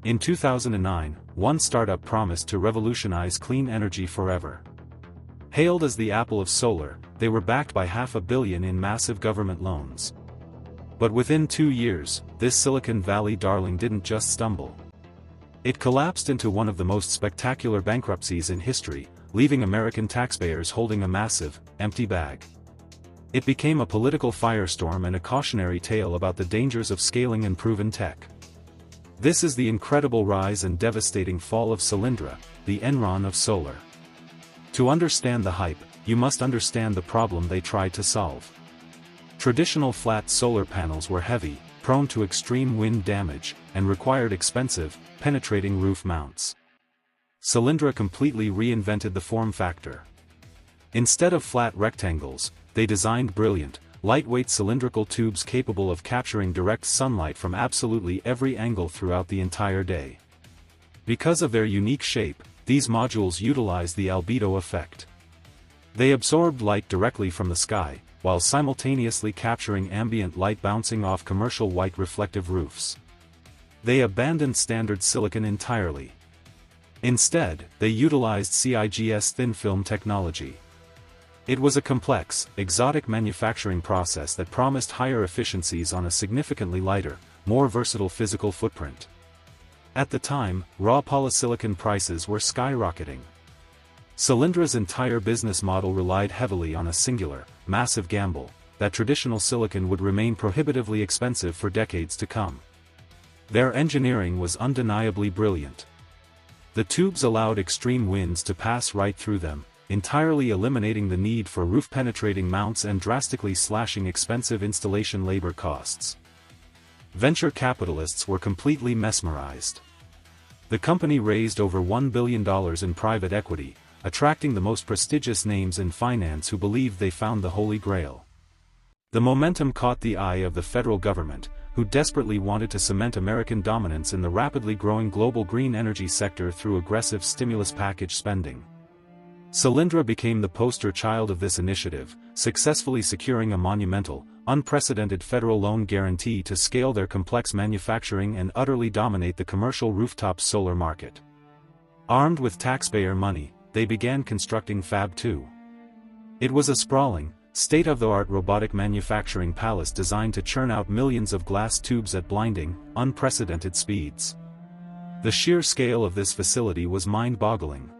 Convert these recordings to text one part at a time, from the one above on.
In 2009, one startup promised to revolutionize clean energy forever. Hailed as the Apple of solar, they were backed by $500 million in massive government loans. But within 2 years, this Silicon Valley darling didn't just stumble. It collapsed into one of the most spectacular bankruptcies in history, leaving American taxpayers holding a massive, empty bag. It became a political firestorm and a cautionary tale about the dangers of scaling unproven tech. This is the incredible rise and devastating fall of Solyndra, the Enron of solar. To understand the hype, you must understand the problem they tried to solve. Traditional flat solar panels were heavy, prone to extreme wind damage, and required expensive, penetrating roof mounts. Solyndra completely reinvented the form factor. Instead of flat rectangles, they designed brilliant, lightweight cylindrical tubes capable of capturing direct sunlight from absolutely every angle throughout the entire day. Because of their unique shape, these modules utilize the albedo effect. They absorbed light directly from the sky, while simultaneously capturing ambient light bouncing off commercial white reflective roofs. They abandoned standard silicon entirely. Instead, they utilized CIGS thin film technology. It was a complex, exotic manufacturing process that promised higher efficiencies on a significantly lighter, more versatile physical footprint. At the time, raw polysilicon prices were skyrocketing. Solyndra's entire business model relied heavily on a singular, massive gamble, that traditional silicon would remain prohibitively expensive for decades to come. Their engineering was undeniably brilliant. The tubes allowed extreme winds to pass right through them, entirely eliminating the need for roof-penetrating mounts and drastically slashing expensive installation labor costs. Venture capitalists were completely mesmerized. The company raised over $1 billion in private equity, attracting the most prestigious names in finance who believed they found the Holy Grail. The momentum caught the eye of the federal government, who desperately wanted to cement American dominance in the rapidly growing global green energy sector through aggressive stimulus package spending. Solyndra became the poster child of this initiative, successfully securing a monumental, unprecedented federal loan guarantee to scale their complex manufacturing and utterly dominate the commercial rooftop solar market. Armed with taxpayer money, they began constructing Fab 2. It was a sprawling, state-of-the-art robotic manufacturing palace designed to churn out millions of glass tubes at blinding, unprecedented speeds. The sheer scale of this facility was mind-boggling.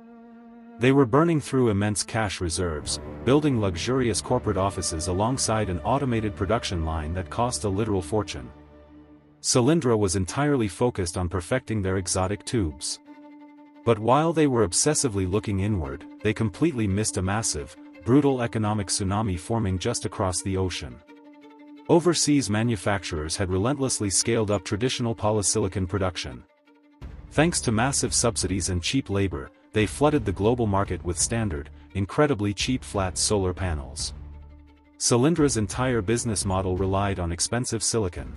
They were burning through immense cash reserves, building luxurious corporate offices alongside an automated production line that cost a literal fortune. Solyndra was entirely focused on perfecting their exotic tubes. But while they were obsessively looking inward, they completely missed a massive, brutal economic tsunami forming just across the ocean. Overseas manufacturers had relentlessly scaled up traditional polysilicon production. Thanks to massive subsidies and cheap labor, they flooded the global market with standard, incredibly cheap flat solar panels. Solyndra's entire business model relied on expensive silicon.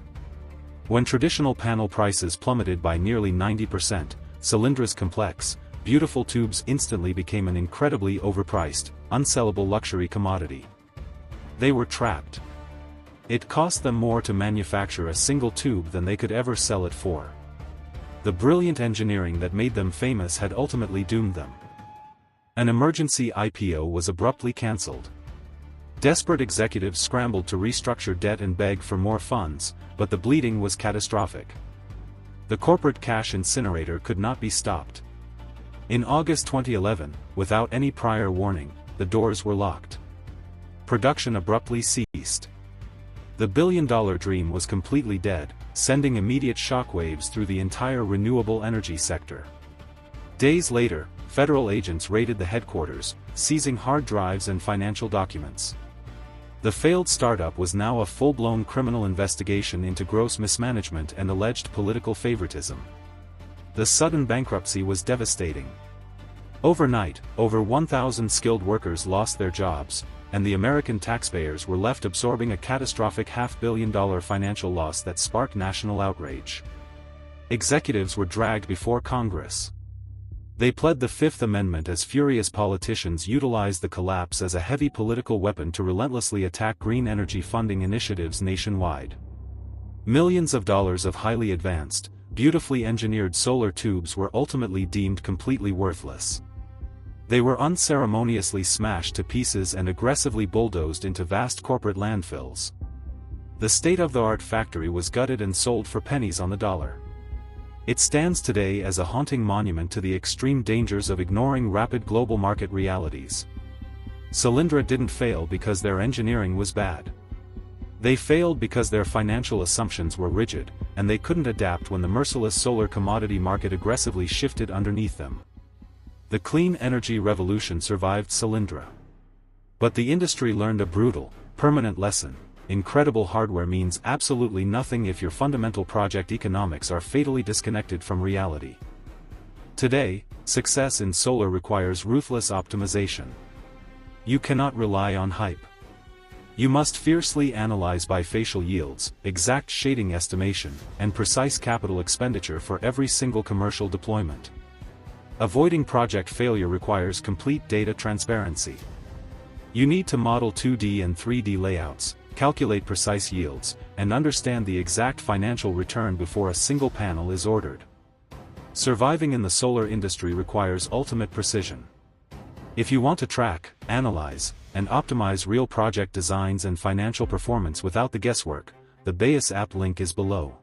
When traditional panel prices plummeted by nearly 90%, Solyndra's complex, beautiful tubes instantly became an incredibly overpriced, unsellable luxury commodity. They were trapped. It cost them more to manufacture a single tube than they could ever sell it for. The brilliant engineering that made them famous had ultimately doomed them. An emergency IPO was abruptly cancelled. Desperate executives scrambled to restructure debt and beg for more funds, but the bleeding was catastrophic. The corporate cash incinerator could not be stopped. In August 2011, without any prior warning, the doors were locked. Production abruptly ceased. The billion-dollar dream was completely dead, sending immediate shockwaves through the entire renewable energy sector. Days later, federal agents raided the headquarters, seizing hard drives and financial documents. The failed startup was now a full-blown criminal investigation into gross mismanagement and alleged political favoritism. The sudden bankruptcy was devastating. Overnight, over 1,000 skilled workers lost their jobs, and the American taxpayers were left absorbing a catastrophic $500 million financial loss that sparked national outrage. Executives were dragged before Congress. They pled the Fifth Amendment as furious politicians utilized the collapse as a heavy political weapon to relentlessly attack green energy funding initiatives nationwide. Millions of dollars of highly advanced, beautifully engineered solar tubes were ultimately deemed completely worthless. They were unceremoniously smashed to pieces and aggressively bulldozed into vast corporate landfills. The state-of-the-art factory was gutted and sold for pennies on the dollar. It stands today as a haunting monument to the extreme dangers of ignoring rapid global market realities. Solyndra didn't fail because their engineering was bad. They failed because their financial assumptions were rigid, and they couldn't adapt when the merciless solar commodity market aggressively shifted underneath them. The clean energy revolution survived Solyndra. But the industry learned a brutal, permanent lesson: incredible hardware means absolutely nothing if your fundamental project economics are fatally disconnected from reality. Today, success in solar requires ruthless optimization. You cannot rely on hype. You must fiercely analyze bifacial yields, exact shading estimation, and precise capital expenditure for every single commercial deployment. Avoiding project failure requires complete data transparency. You need to model 2D and 3D layouts, calculate precise yields, and understand the exact financial return before a single panel is ordered. Surviving in the solar industry requires ultimate precision. If you want to track, analyze, and optimize real project designs and financial performance without the guesswork, the Bayes app link is below.